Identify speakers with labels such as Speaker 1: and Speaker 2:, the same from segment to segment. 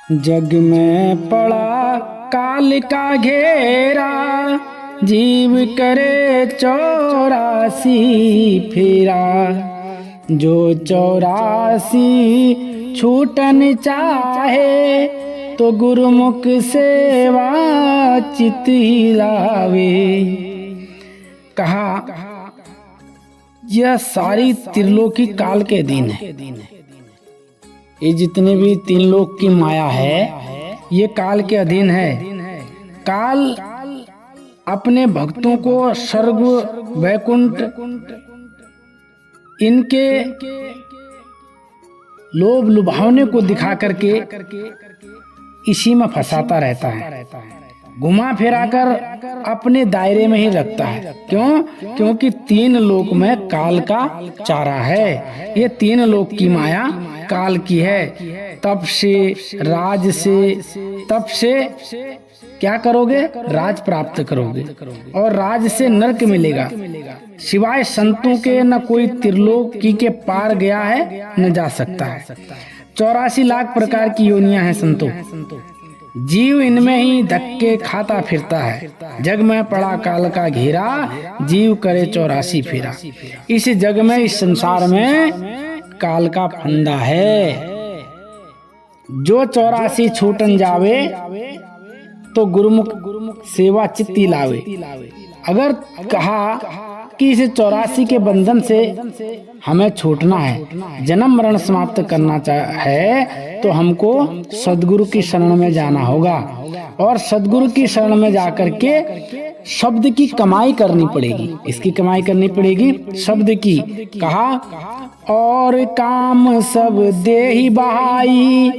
Speaker 1: जग में पड़ा काल का घेरा, जीव करे 84 फेरा। जो 84 छूटन चाहे, तो गुरुमुख सेवा चित ही लावे। कहा यह सारी त्रिलोकी काल के अधीन है। ये जितने भी तीन लोक की माया है, ये काल के अधीन है। काल अपने भक्तों को स्वर्ग वैकुंठ इनके लोभ लुभावने को दिखा करके इसी में फंसाता रहता है, घुमा फिरा कर अपने दायरे में ही रखता है। क्यों? क्योंकि तीन लोक में काल का चारा है। ये तीन लोक की माया काल की है। तप से, राज से, तप से क्या करोगे? राज प्राप्त करोगे, और राज से नरक मिलेगा। सिवाय संतों के न कोई त्रिलोकी के पार गया है, न जा सकता है। 84 लाख प्रकार की योनियां हैं संतों। जीव इनमें ही धक्के खाता फिरता है। जग में पड़ा काल का घेरा, जीव करे 84 फेरा। इस जग में, इस संसार में काल का फंदा है। जो 84 छूटन जावे, तो गुरुमुख सेवा चित्ती लावे। अगर कहा कि इस 84 के बंधन से हमें छूटना है, जन्म मरण समाप्त करना है, तो हमको सदगुरु की शरण में जाना होगा। और सदगुरु की शरण में जाकर के शब्द की कमाई करनी पड़ेगी। इसकी कमाई करनी पड़ेगी, शब्द की। कहा और काम सब देहि बहाई,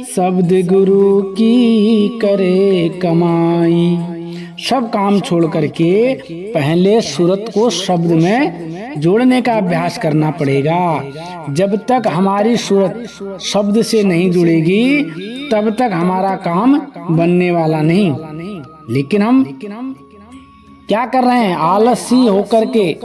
Speaker 1: शब्द गुरु की करे कमाई। सब काम छोड़ करके पहले सूरत को शब्द में जोड़ने का अभ्यास करना पड़ेगा। जब तक हमारी सूरत शब्द से नहीं जुड़ेगी, तब तक हमारा काम बनने वाला नहीं। लेकिन हम क्या कर रहे हैं? आलसी होकर के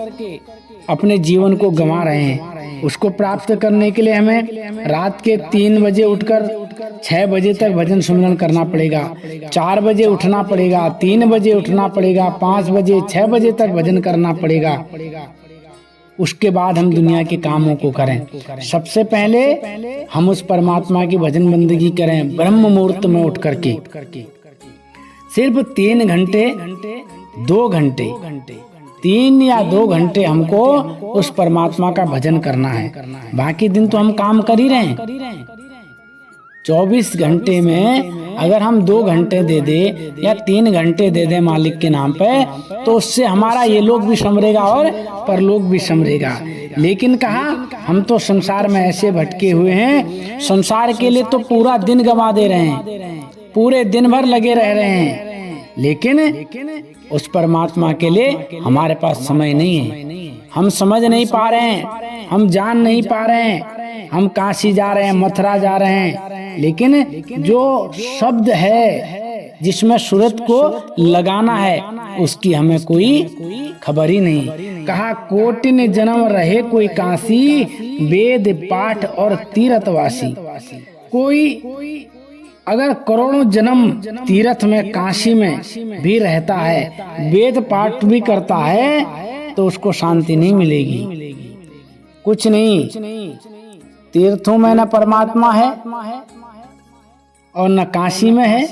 Speaker 1: अपने जीवन को गंवा रहे हैं। उसको प्राप्त करने के लिए हमें रात के 3 बजे उठकर 6 बजे तक भजन सुमिरन करना पड़ेगा। 4 बजे उठना पड़ेगा, 3 बजे उठना पड़ेगा, 5 बजे 6 बजे तक भजन करना पड़ेगा। उसके बाद हम दुनिया के कामों को करें। सबसे पहले हम उस परमात्मा की भजन बंदगी करें ब्रह्म मुहूर्त में उठ करके। सिर्फ 3 घंटे 2 घंटे 3 या 2 घंटे हमको उस परमात्मा का भजन करना है। बाकी दिन तो हम काम कर ही रहे हैं। 24 घंटे में अगर हम 2 घंटे दे दे या 3 घंटे दे दे मालिक के नाम पे, तो उससे हमारा ये लोक भी संवरेगा और परलोक भी संवरेगा। लेकिन कहा हम तो संसार में ऐसे भटके हुए हैं, संसार के लिए तो पूरा दिन गंवा दे रहे हैं, पूरे दिन भर लगे रह रहे हैं, लेकिन उस परमात्मा के लिए हमारे पास समय नहीं है। हम समझ नहीं पा रहे हैं, हम जान नहीं पा रहे हैं। हम काशी जा रहे हैं, मथुरा जा रहे हैं, लेकिन जो शब्द है जिसमें सूरत को लगाना है, उसकी हमें कोई खबर ही नहीं। कहा कोटिन जन्म रहे कोई काशी, वेद पाठ और तीर्थवासी। कोई अगर करोड़ों जन्म तीर्थ में, काशी में भी रहता है, वेद पाठ भी करता है, तो उसको शांति नहीं मिलेगी। कुछ नहीं, तीर्थों में न परमात्मा है और न काशी में है,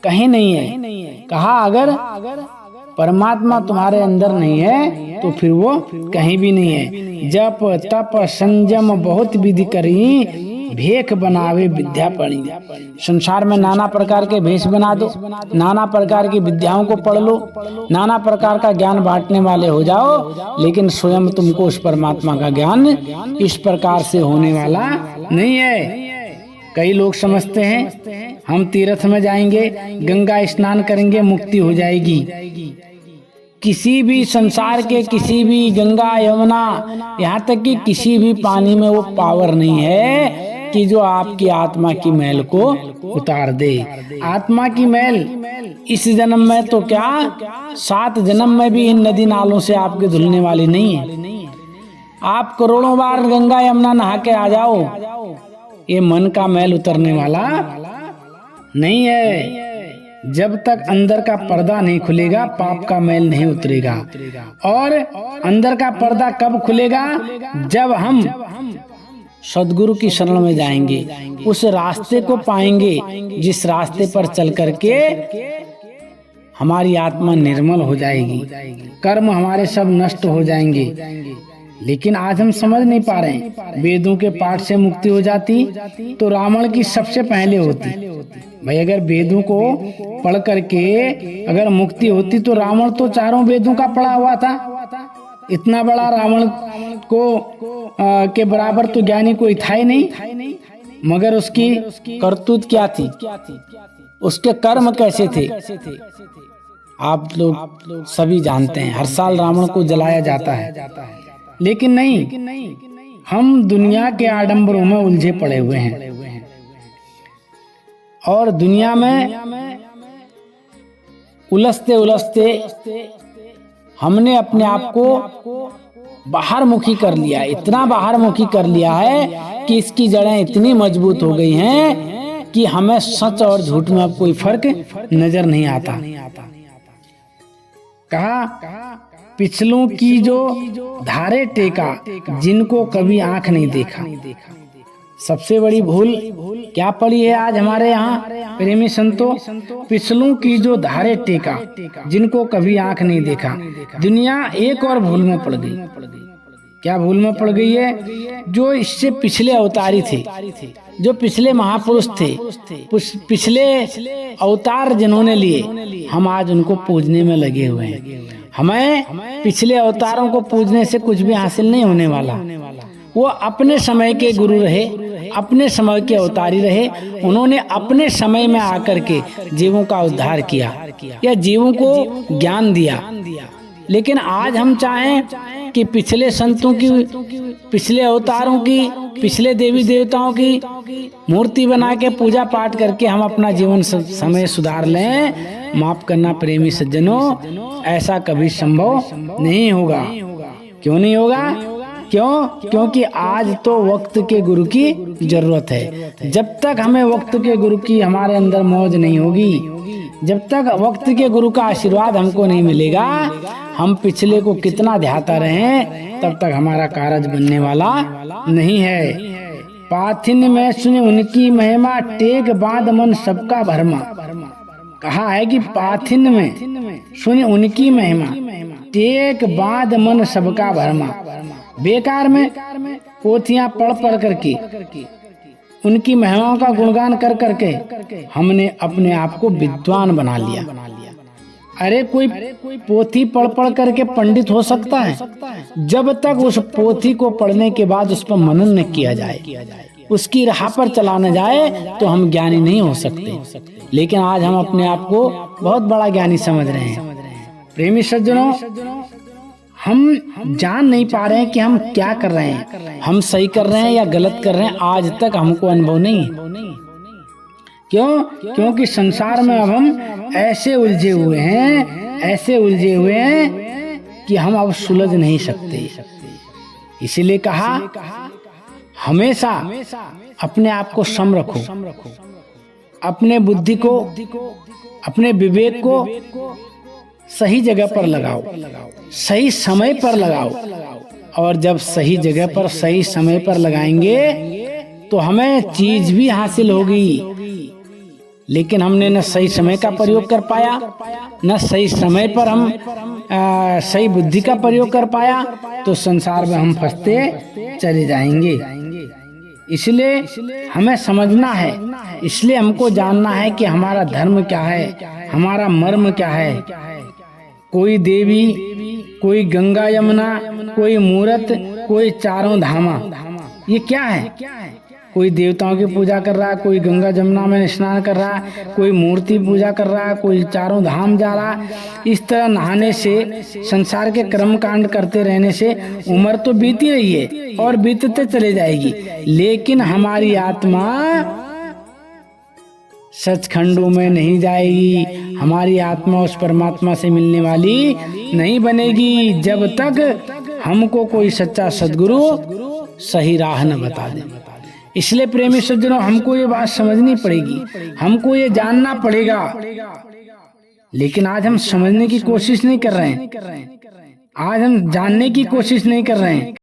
Speaker 1: कहीं नहीं है। कहा अगर परमात्मा तुम्हारे अंदर नहीं है, तो फिर वो कहीं भी नहीं है। जप तप संयम बहुत विधि करी, भेख बनावे विद्या पढ़ी। संसार में नाना प्रकार के भेष बना दो, नाना प्रकार की विद्याओं को पढ़ लो, नाना प्रकार का ज्ञान बांटने वाले हो जाओ, लेकिन स्वयं तुमको उस परमात्मा का ज्ञान इस प्रकार से होने वाला नहीं है। कई लोग समझते हैं हम तीर्थ में जाएंगे, गंगा स्नान करेंगे, मुक्ति हो जाएगी। किसी भी संसार के किसी भी गंगा यमुना, यहाँ तक कि किसी भी पानी में वो पावर नहीं है कि जो आपकी आत्मा की मैल को उतार दे। आत्मा की मैल इस जन्म में तो क्या, 7 जन्म में भी इन नदी नालों से आपके धुलने वाली नहीं है। आप करोड़ों बार गंगा यमुना नहा के आ जाओ, ये मन का मैल उतरने वाला नहीं है। जब तक अंदर का पर्दा नहीं खुलेगा पाप का मैल नहीं उतरेगा। और अंदर का पर्दा कब खुलेगा? जब हम सदगुरु की शरण में जाएंगे, उस रास्ते को पाएंगे जिस रास्ते पर चल करके हमारी आत्मा निर्मल हो जाएगी, कर्म हमारे सब नष्ट हो जाएंगे। लेकिन आज हम समझ नहीं पा रहे हैं। वेदों के पाठ से मुक्ति हो जाती तो रावण की सबसे पहले होती। भाई अगर वेदों को पढ़ करके अगर मुक्ति होती तो रावण तो चारों वेदों का पढ़ा हुआ था। इतना बड़ा रावण को के बराबर तो ज्ञानी कोई था ही नहीं। मगर उसकी करतूत क्या थी, उसके कर्म कैसे थे, आप लोग सभी जानते हैं। हर साल रावण को जलाया जाता है, लेकिन नहीं, हम दुनिया के आडंबरों में उलझे पड़े हुए हैं और दुनिया में उलझते उलझते हमने अपने आप को बाहर मुखी कर लिया। इतना बाहर मुखी कर लिया है कि इसकी जड़ें इतनी मजबूत हो गई हैं कि हमें सच और झूठ में अब कोई फर्क नजर नहीं आता। कहा पिछलों की जो धारे टेका, जिनको कभी आंख नहीं देखा। सबसे बड़ी भूल क्या पड़ी है आज हमारे यहाँ प्रेमी संतों? पिछलों की जो धारे टेका, जिनको कभी आंख नहीं देखा। दुनिया एक और भूल में पड़ गई। क्या भूल में पड़ गई है? जो इससे पिछले अवतारी थे, जो पिछले महापुरुष थे, पिछले अवतार जिन्होंने लिए, हम आज उनको पूजने में लगे हुए हैं। हमें पिछले अवतारों को पूजने से कुछ भी हासिल नहीं होने वाला। वो अपने समय के गुरु रहे, अपने समय के अवतारी रहे। उन्होंने अपने समय में आकर के जीवों का उद्धार किया या जीवों को ज्ञान दिया। लेकिन आज हम चाहें कि पिछले संतों की, पिछले अवतारों की, पिछले देवी देवताओं की मूर्ति बना के पूजा पाठ करके हम अपना जीवन समय सुधार लें। माफ करना प्रेमी सज्जनों, ऐसा कभी संभव नहीं होगा। क्यों नहीं होगा? क्योंकि आज तो वक्त के गुरु की जरूरत है। जब तक हमें वक्त के गुरु की हमारे अंदर मौज नहीं होगी, जब तक वक्त के गुरु का आशीर्वाद हमको नहीं मिलेगा, हम पिछले को कितना ध्याता रहे, तब तक हमारा कारज बनने वाला नहीं है। पाथिन में सुने उनकी महिमा, टेक बांध मन सबका भरमा। कहा है कि पाथिन में सुने उनकी महिमा, टेक बांध मन सबका भरमा। बेकार में पोथियां पढ़ पढ़ करके, उनकी महिमाओं का गुणगान कर करके हमने अपने आप को विद्वान बना लिया। अरे कोई पोथी पढ़ पढ़ करके पंडित हो सकता है जब तक उस पोथी को पढ़ने के बाद उस पर मनन न किया जाए, उसकी राह पर चला न जाए, तो हम ज्ञानी नहीं हो सकते। लेकिन आज हम अपने आप को बहुत बड़ा ज्ञानी समझ रहे हैं। प्रेमी सज्जनों, हम जान नहीं पा रहे हैं कि हम क्या कर रहे हैं, हम सही कर रहे हैं या गलत कर रहे हैं। आज तक हमको अनुभव नहीं। क्यों? क्योंकि संसार में अब हम ऐसे उलझे हुए हैं, ऐसे उलझे हुए हैं कि हम अब सुलझ नहीं सकते। इसीलिए कहा हमेशा अपने आप को सम रखो, अपने बुद्धि को, अपने विवेक को सही जगह पर लगाओ, सही समय पर लगाओ। और जब सही जगह पर सही समय पर लगाएंगे तो हमें चीज भी हासिल होगी। लेकिन हमने न सही समय का प्रयोग कर पाया, न सही समय पर हम सही बुद्धि का प्रयोग कर पाया, तो संसार में हम फंसते चले जाएंगे। इसलिए हमें समझना है, इसलिए हमको जानना है कि हमारा धर्म क्या है, हमारा मर्म क्या है। कोई देवी, कोई गंगा यमुना, कोई मूरत, कोई चारों धामा, ये क्या है? कोई देवताओं की पूजा कर रहा है, कोई गंगा जमुना में स्नान कर रहा है, कोई मूर्ति पूजा कर रहा है, कोई चारों धाम जा रहा है। इस तरह नहाने से, संसार के कर्म कांड करते रहने से उम्र तो बीती रही है और बीतते चले जाएगी, लेकिन हमारी आत्मा सचखंडों में नहीं जाएगी। हमारी आत्मा उस परमात्मा से मिलने वाली नहीं बनेगी जब तक हमको कोई सच्चा सद्गुरु सही राह न बता दे। इसलिए प्रेमी सज्जनों, हमको ये बात समझनी पड़ेगी, हमको ये जानना पड़ेगा। लेकिन आज हम समझने की कोशिश नहीं कर रहे हैं, आज हम जानने की कोशिश नहीं कर रहे हैं।